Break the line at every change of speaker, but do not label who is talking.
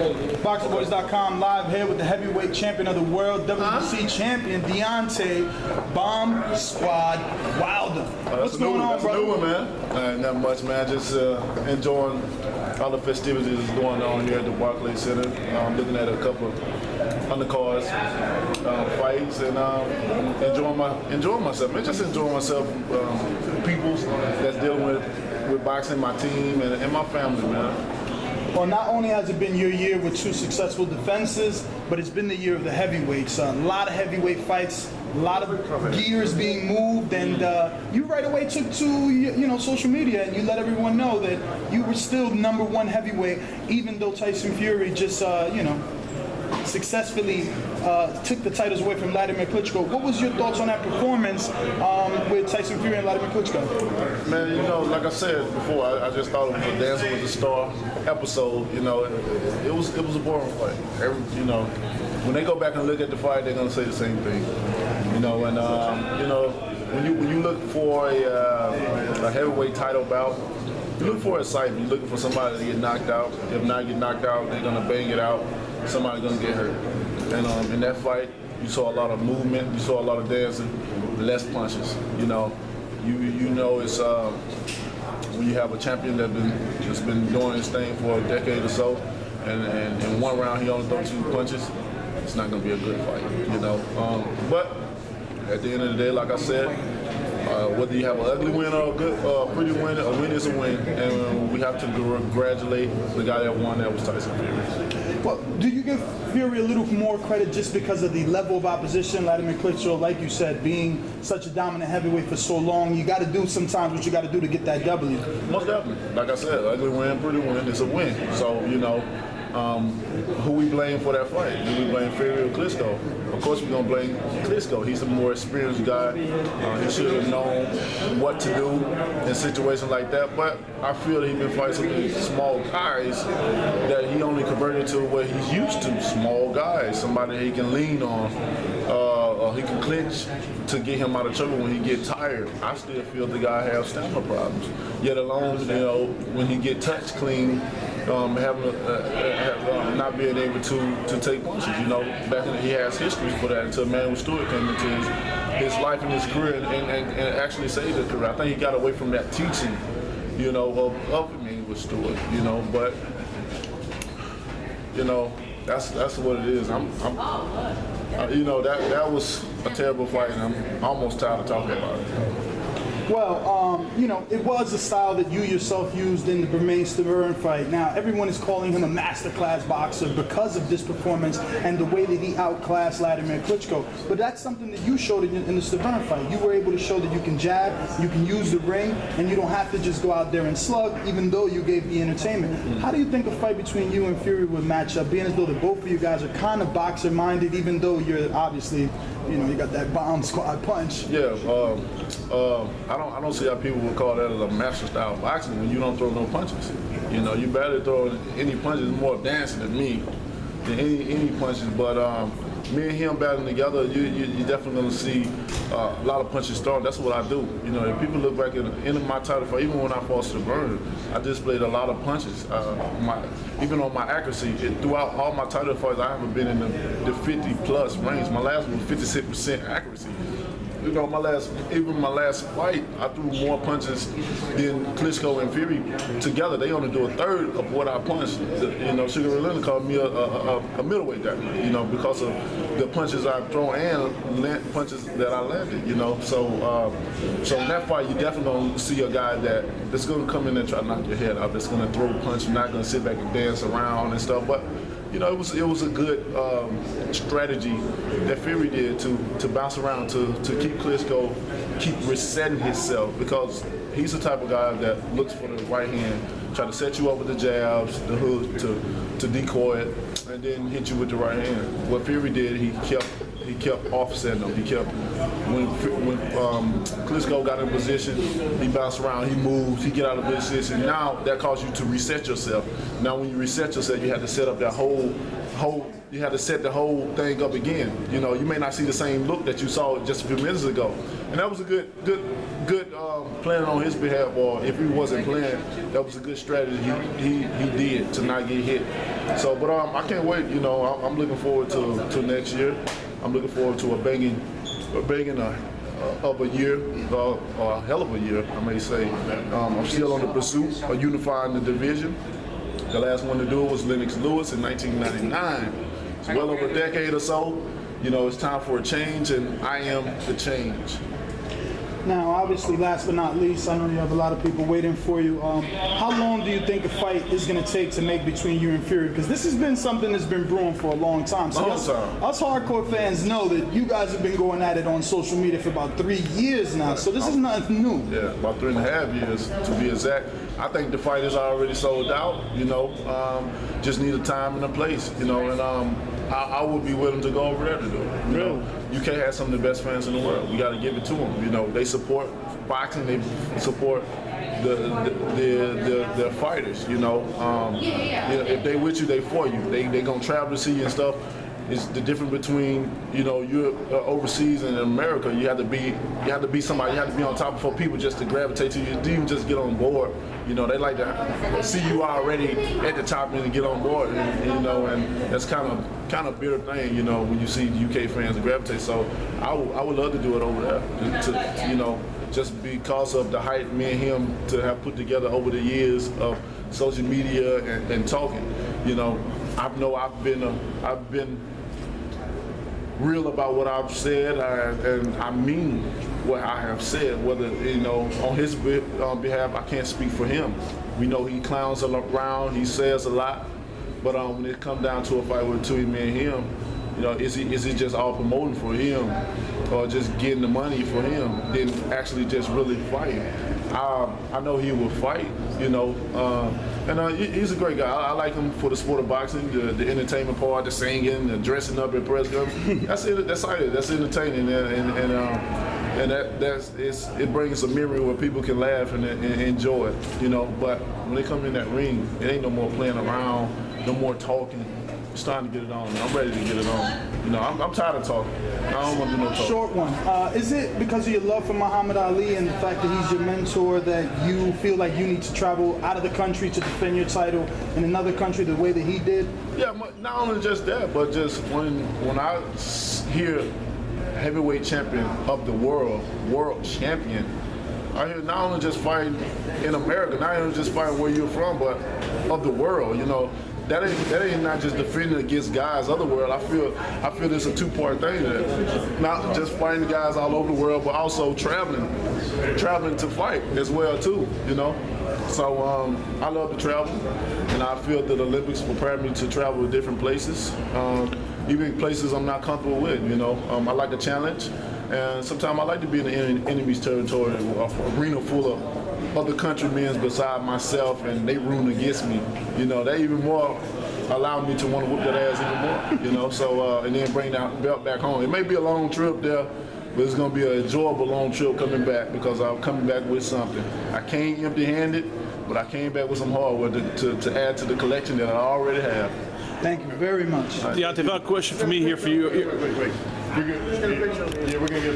BoxingVoice.com live here with the heavyweight champion of the world, WBC champion Deontay Bomb Squad Wilder. What's going on,
brother? That's a new one, man. Not much, man. Just enjoying all the festivities that's going on here at the Barclay Center. Looking at a couple of undercards, fights, and enjoying myself. Man, just enjoying myself. People that's dealing with boxing, my team, and my family, man.
Well, not only has it been your year with 2 successful defenses, but it's been the year of the heavyweights. A lot of heavyweight fights, a lot of gears being moved, and you right away took to social media and you let everyone know that you were still #1 heavyweight, even though Tyson Fury just successfully took the titles away from Vladimir Klitschko. What was your thoughts on that performance with Tyson Fury and Vladimir Klitschko?
Man, like I said before, I just thought it was a Dancing with the Star episode. It was a boring fight. When they go back and look at the fight, they're gonna say the same thing. When you look for a heavyweight title bout, you look for excitement. You're looking for somebody to get knocked out. If not get knocked out, they're gonna bang it out. Somebody's gonna get hurt. And in that fight, you saw a lot of movement, you saw a lot of dancing, less punches. It's when you have a champion that's been doing his thing for a decade or so, and in one round he only throws 2 punches, it's not gonna be a good fight. But at the end of the day, like I said, whether you have an ugly win or a pretty win, a win is a win, and we have to congratulate the guy that won. That was Tyson Fury.
Well, do you give Fury a little more credit just because of the level of opposition? Vladimir Klitschko, like you said, being such a dominant heavyweight for so long, you got to do sometimes what you got to do to get that W.
Most definitely. Like I said, ugly win, pretty win, it's a win. So, who we blame for that fight? Do we blame Fury or Klitschko? Of course we're going to blame Klitschko. He's a more experienced guy. He should have known what to do in situations like that. But I feel that he's been fighting some of these small guys that he only converted to what he's used to, small guys, somebody he can lean on. He can clinch to get him out of trouble when he get tired. I still feel the guy has stamina problems. Yet alone, when he get touched clean, not being able to take punches. He has history for that until Manuel Stewart came into his life and his career and actually saved his career. I think he got away from that teaching, of Manuel Stewart. But that's what it is. That was a terrible fight, and I'm almost tired of talking about it.
Well, it was a style that you yourself used in the Bermane-Stavern fight. Now, everyone is calling him a masterclass boxer because of this performance and the way that he outclassed Vladimir Klitschko. But that's something that you showed in the Stavern fight. You were able to show that you can jab, you can use the ring, and you don't have to just go out there and slug, even though you gave the entertainment. How do you think a fight between you and Fury would match up, being as though that both of you guys are kind of boxer-minded, even though you're obviously, you got that bomb squad punch?
Yeah, I don't see how people would call that as a master style boxing when you don't throw no punches. You barely throw any punches, more dancing than me than any punches. But me and him battling together, you definitely gonna see a lot of punches thrown. That's what I do. If people look back at the end of my title fight, even when I fought Stavern, I displayed a lot of punches. Even on my accuracy, throughout all my title fights, I haven't been in the 50+ range. My last one was 56% accuracy. My last fight, I threw more punches than Klitschko and Fury together. They only do a third of what I punched. Sugar Ray Leonard called me a middleweight that night, because of the punches I've thrown and punches that I landed. So in that fight, you definitely gonna see a guy that's gonna come in and try to knock your head out. That's gonna throw a punch, not gonna sit back and dance around and stuff. But it was a good strategy that Fury did to bounce around, to keep Klitschko, keep resetting himself, because he's the type of guy that looks for the right hand, try to set you up with the jabs, the hook, to decoy it, and then hit you with the right hand. What Fury did, he kept offsetting them. He kept, when Klitschko got in position, he bounced around, he moves, he get out of position. Now that caused you to reset yourself. Now when you reset yourself, you had to set up that you had to set the whole thing up again. You may not see the same look that you saw just a few minutes ago. And that was a good good planning on his behalf, or if he wasn't playing, that was a good strategy he did to not get hit. So, but I can't wait. You know, I'm looking forward to next year. I'm looking forward to a banging of a year, a hell of a year, I may say. I'm still on the pursuit of unifying the division. The last one to do it was Lennox Lewis in 1999. It's well over a decade or so. You know, it's time for a change, and I am the change.
Now, obviously, last but not least, I know you have a lot of people waiting for you. How long do you think a fight is going to take to make between you and Fury? Because this has been something that's been brewing for a long time. So us hardcore fans know that you guys have been going at it on social media for about 3 years now. So this is nothing new.
Yeah, about 3.5 years to be exact. I think the fight is already sold out. You know, just need a time and a place. You know, and I would be willing to go over there to do it. You know, you can't have some of the best fans in the world. We got to give it to them. You know, they support boxing. They support the fighters. You know, if they with you, they for you. They gonna travel to see you and stuff. It's the difference between, you know, you're overseas and in America. You have to be somebody. You have to be on top before people just to gravitate to you. You didn't just get on board. You know, they like to see you already at the top and to get on board. And you know, and that's kind of bitter thing. You know, when you see UK fans gravitate. So I would love to do it over there. To you know, just because of the hype me and him to have put together over the years of social media and talking. You know, I've been real about what I've said, and I mean what I have said. Whether, you know, on his behalf, I can't speak for him. We know he clowns around, he says a lot, but when it comes down to a fight between me and him, you know, is he just all promoting for him, or just getting the money for him, then actually just really fighting? I know he will fight, you know, and he's a great guy. I like him for the sport of boxing, the entertainment part, the singing, the dressing up at press conferences. That's entertaining, and it brings a memory where people can laugh and enjoy it, you know. But when they come in that ring, it ain't no more playing around, no more talking. It's time to get it on. I'm ready to get it on. You know, I'm tired of talking. I don't want to do no talking.
Short one. Is it because of your love for Muhammad Ali and the fact that he's your mentor that you feel like you need to travel out of the country to defend your title in another country the way that he did?
Yeah, not only just that, but just when I hear heavyweight champion of the world champion, I hear not only just fighting in America, not only just fighting where you're from, but of the world, you know. That ain't not just defending against guys of the world. I feel this a two-part thing. That not just fighting guys all over the world, but also traveling to fight as well too. You know, so I love to travel, and I feel that the Olympics prepare me to travel to different places, even places I'm not comfortable with. You know, I like a challenge, and sometimes I like to be in the enemy's territory, an arena full of other countrymen beside myself, and they rooting against me. You know, they even more allow me to want to whoop that ass even more. You know, so and then bring that belt back home. It may be a long trip there, but it's going to be an enjoyable long trip coming back because I'm coming back with something. I came empty-handed, but I came back with some hardware to add to the collection that I already have.
Thank you very much.
Deontay, I've got a question for me here for you.
Wait. You're good. Yeah, we're going to get